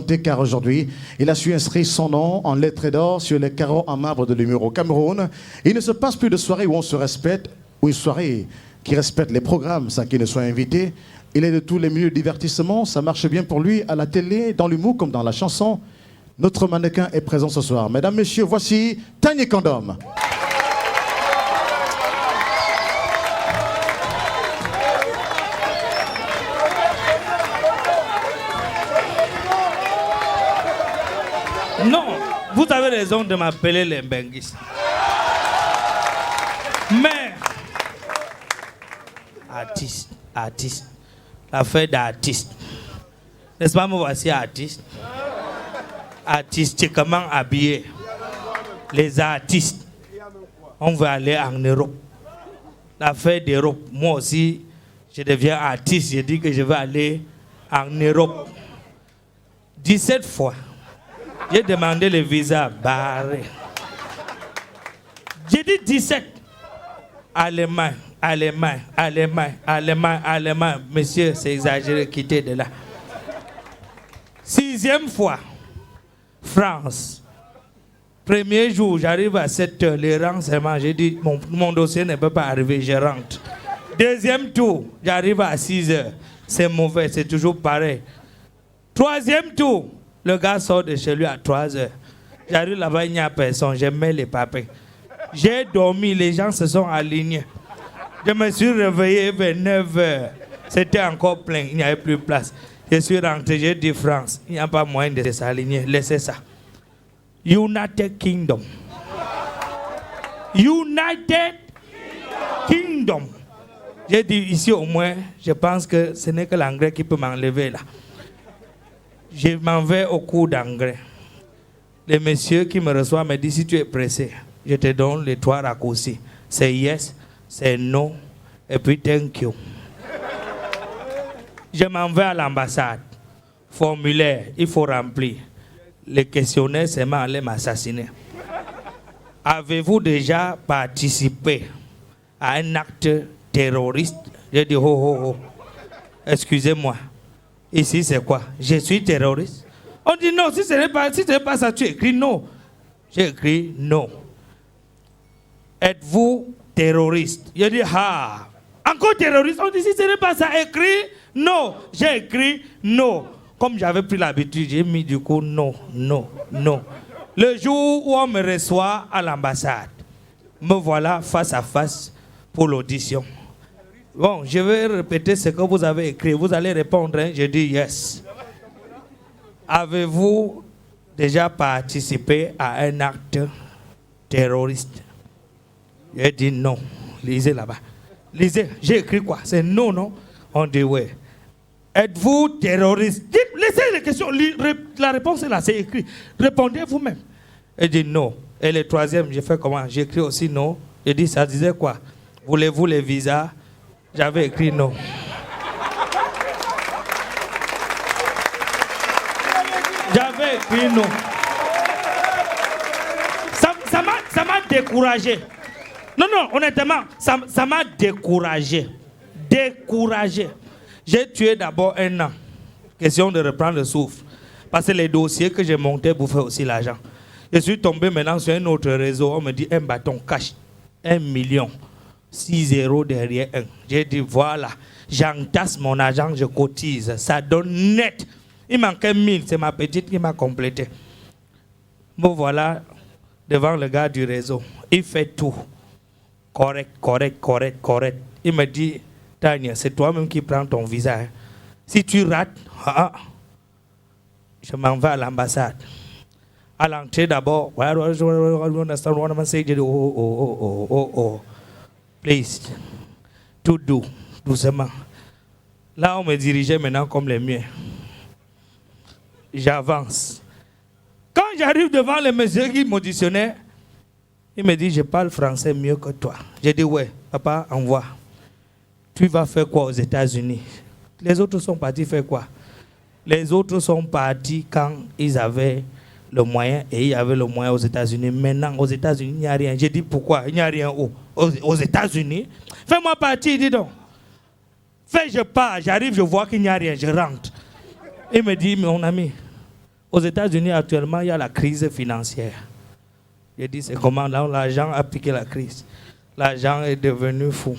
car aujourd'hui, il a su inscrire son nom en lettres d'or sur les carreaux en marbre de l'humour au Cameroun. Il ne se passe plus de soirée où on se respecte, ou une soirée qui respecte les programmes sans qu'il ne soit invité. Il est de tous les milieux de divertissement, ça marche bien pour lui à la télé, dans l'humour comme dans la chanson. Notre mannequin est présent ce soir. Mesdames, Messieurs, voici Tagné Condom. Non, vous avez raison de m'appeler les Benguis. Mais, artiste, l'affaire d'artiste. N'est-ce pas, me voici artiste? Artistiquement habillé. Les artistes, on veut aller en Europe. L'affaire d'Europe, moi aussi, je deviens artiste. Je dis que je vais aller en Europe. 17 fois. J'ai demandé le visa barré. J'ai dit 17. Allemagne. Monsieur, c'est exagéré, quittez de là. 6e fois. France. Premier jour, j'arrive à 7h, les rangs seulement. J'ai dit, mon dossier ne peut pas arriver, je rentre. 2e tour, j'arrive à 6h. C'est mauvais, c'est toujours pareil. 3e tour. Le gars sort de chez lui à 3h. J'arrive là-bas, il n'y a personne. Je mets les papiers. J'ai dormi, les gens se sont alignés. Je me suis réveillé vers 9h. C'était encore plein, il n'y avait plus de place. Je suis rentré, j'ai dit France. Il n'y a pas moyen de s'aligner. Laissez ça. United Kingdom. United Kingdom. J'ai dit ici au moins, je pense que ce n'est que l'anglais qui peut m'enlever là. Je m'en vais au cours d'anglais. Le monsieur qui me reçoit me dit, si tu es pressé, je te donne les 3 raccourcis. C'est yes, c'est no, et puis thank you. Je m'en vais à l'ambassade. Formulaire, il faut remplir. Le questionnaire seulement allait m'assassiner. Avez-vous déjà participé à un acte terroriste? J'ai dit, oh. Excusez-moi. Ici, c'est quoi? Je suis terroriste. On dit non, si ce n'est pas ça, tu écris non. J'ai écrit non. Êtes-vous terroriste? J'ai dit, ah. Encore terroriste? On dit, si ce n'est pas ça, écrit non. J'ai écrit non. Comme j'avais pris l'habitude, j'ai mis du coup non. Le jour où on me reçoit à l'ambassade, me voilà face à face pour l'audition. Bon, je vais répéter ce que vous avez écrit. Vous allez répondre, hein? Je dis yes. Avez-vous déjà participé à un acte terroriste? J'ai dit non. Lisez là-bas. Lisez. J'ai écrit quoi? C'est non, non? On dit oui. Êtes-vous terroriste? Laissez les questions. La réponse est là, c'est écrit. Répondez vous-même. Elle dit non. Et le 3e, j'ai fait comment? J'ai écrit aussi non. J'ai dit, ça disait quoi? Voulez-vous les visas? J'avais écrit non. J'avais écrit non. Ça m'a découragé. Non, honnêtement, ça m'a découragé. J'ai tué d'abord 1 an. Question de reprendre le souffle. Parce que les dossiers que j'ai montés pour faire aussi l'argent. Je suis tombé maintenant sur un autre réseau. On me dit un bâton cash. 1 million. 6 0 derrière 1. J'ai dit voilà. J'entasse mon argent, je cotise. Ça donne net. Il manquait 1000. C'est ma petite qui m'a complété. Bon voilà. Devant le gars du réseau. Il fait tout. Correct. Il me dit, Tania, c'est toi-même qui prends ton visa. Hein. Si tu rates, je m'en vais à l'ambassade. À l'entrée d'abord, please, tout doux, doucement. Là, on me dirigeait maintenant comme les miens. J'avance. Quand j'arrive devant le monsieur qui m'auditionnait, il me dit, je parle français mieux que toi. J'ai dit, ouais, papa, envoie. Tu vas faire quoi aux États-Unis? Les autres sont partis faire quoi? Les autres sont partis quand ils avaient le moyen et il y avait le moyen aux États-Unis. Maintenant, aux États-Unis, il n'y a rien. J'ai dit, pourquoi? Il n'y a rien où? Aux États-Unis? Fais-moi partir, dis donc. Fais, je pars, j'arrive, je vois qu'il n'y a rien, je rentre. Il me dit, mon ami, Aux États-Unis, actuellement, il y a la crise financière. J'ai dit, c'est comment l'argent a piqué la crise. L'argent est devenu fou.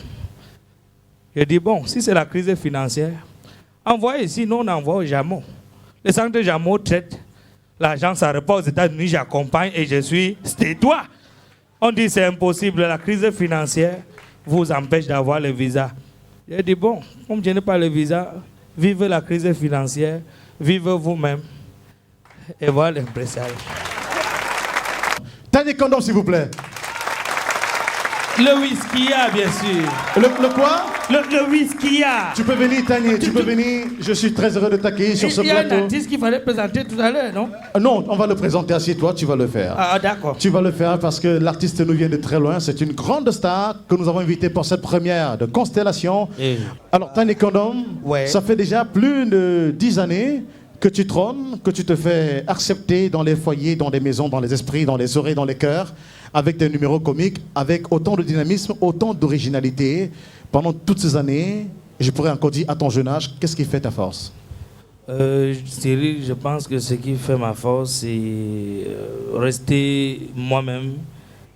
J'ai dit, bon, si c'est la crise financière, envoyez ici, nous on envoie au Jamo. Le centre de Jamo traite l'argent, ça repart aux États-Unis, j'accompagne et je suis stétois. On dit, c'est impossible, la crise financière vous empêche d'avoir le visa. J'ai dit, bon, comme je n'ai pas le visa, vivez la crise financière, vivez vous-même. Et voilà l'impresario. Tani Condom, s'il vous plaît. Le whisky, bien sûr. Le quoi? Le whisky. Tu peux venir, Tani, tu peux venir. Je suis très heureux de t'accueillir sur ce plateau. Il y a un artiste qu'il fallait présenter tout à l'heure, non? Non, on va le présenter. Assieds-toi, tu vas le faire. Ah, d'accord. Tu vas le faire parce que l'artiste nous vient de très loin. C'est une grande star que nous avons invitée pour cette première de Constellation. Alors, Tani Condom, ouais. Ça fait déjà plus de 10 années que tu trônes, que tu te fais accepter dans les foyers, dans les maisons, dans les esprits, dans les oreilles, dans les cœurs, avec des numéros comiques, avec autant de dynamisme, autant d'originalité. Pendant toutes ces années, je pourrais encore dire à ton jeune âge, qu'est-ce qui fait ta force? Cyril, je pense que ce qui fait ma force, c'est rester moi-même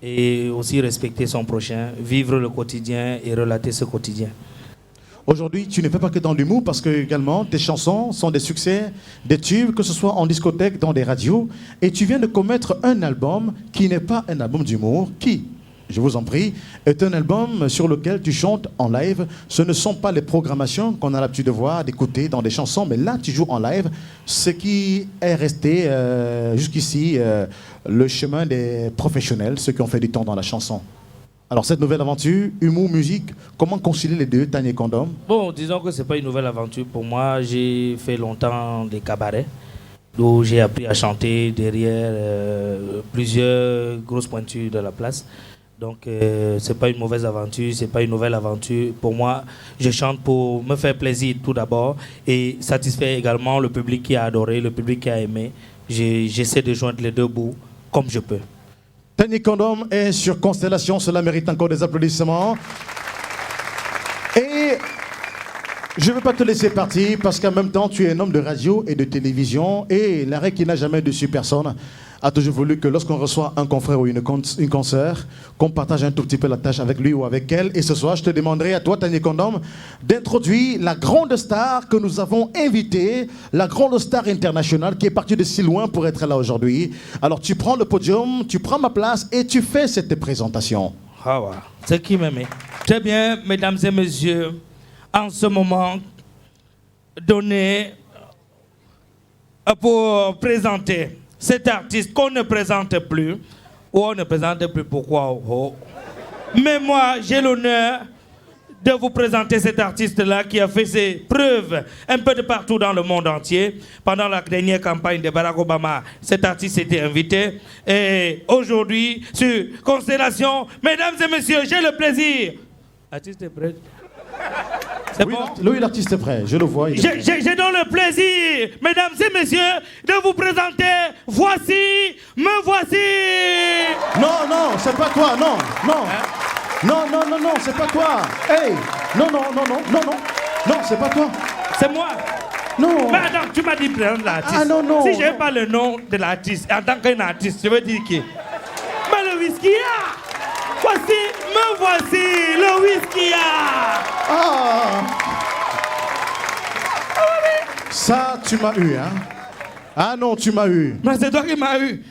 et aussi respecter son prochain, vivre le quotidien et relater ce quotidien. Aujourd'hui, tu ne fais pas que dans l'humour parce que également tes chansons sont des succès, des tubes, que ce soit en discothèque, dans des radios. Et tu viens de commettre un album qui n'est pas un album d'humour, qui, je vous en prie, est un album sur lequel tu chantes en live. Ce ne sont pas les programmations qu'on a l'habitude de voir, d'écouter dans des chansons, mais là tu joues en live, ce qui est resté jusqu'ici le chemin des professionnels, ceux qui ont fait du temps dans la chanson. Alors cette nouvelle aventure, humour, musique, comment concilier les deux, Tani Condom? Bon, disons que ce n'est pas une nouvelle aventure. Pour moi, j'ai fait longtemps des cabarets, où j'ai appris à chanter derrière plusieurs grosses pointures de la place. Donc, ce n'est pas une mauvaise aventure, ce n'est pas une nouvelle aventure. Pour moi, je chante pour me faire plaisir tout d'abord et satisfaire également le public qui a adoré, le public qui a aimé. J'essaie de joindre les deux bouts comme je peux. Tani Condom est sur Constellation, cela mérite encore des applaudissements. Et je ne veux pas te laisser partir parce qu'en même temps, tu es un homme de radio et de télévision et l'arrêt qui n'a jamais déçu personne a toujours voulu que lorsqu'on reçoit un confrère ou une consoeur, qu'on partage un tout petit peu la tâche avec lui ou avec elle. Et ce soir, je te demanderai à toi, Tani Condom, d'introduire la grande star que nous avons invitée, la grande star internationale qui est partie de si loin pour être là aujourd'hui. Alors tu prends le podium, tu prends ma place et tu fais cette présentation. Ah ouais, c'est qui m'aimait. Très bien, mesdames et messieurs, en ce moment donné, pour présenter cet artiste qu'on ne présente plus, ou on ne présente plus, pourquoi? Mais moi, j'ai l'honneur de vous présenter cet artiste-là qui a fait ses preuves un peu de partout dans le monde entier. Pendant la dernière campagne de Barack Obama, cet artiste était invité. Et aujourd'hui, sur Constellation, mesdames et messieurs, j'ai le plaisir. Artiste est prêt? C'est oui, bon? Oui, l'artiste est prêt, je le vois. J'ai donc le plaisir, mesdames et messieurs, de vous présenter. Voici, me voici. Non, non, c'est pas toi, non, non. Non, non, non, non, c'est pas toi. Hey, non, non, non, non, non, non, non, c'est pas toi. C'est moi. Non. Mais attends, tu m'as dit prendre l'artiste. Ah non, non. Si je n'ai pas le nom de l'artiste, en tant qu'un artiste, je veux dire qui? Mais le whisky, voici, me voici, le whisky. Ah. Ça, tu m'as eu, hein? Ah non, tu m'as eu. Mais c'est toi qui m'as eu.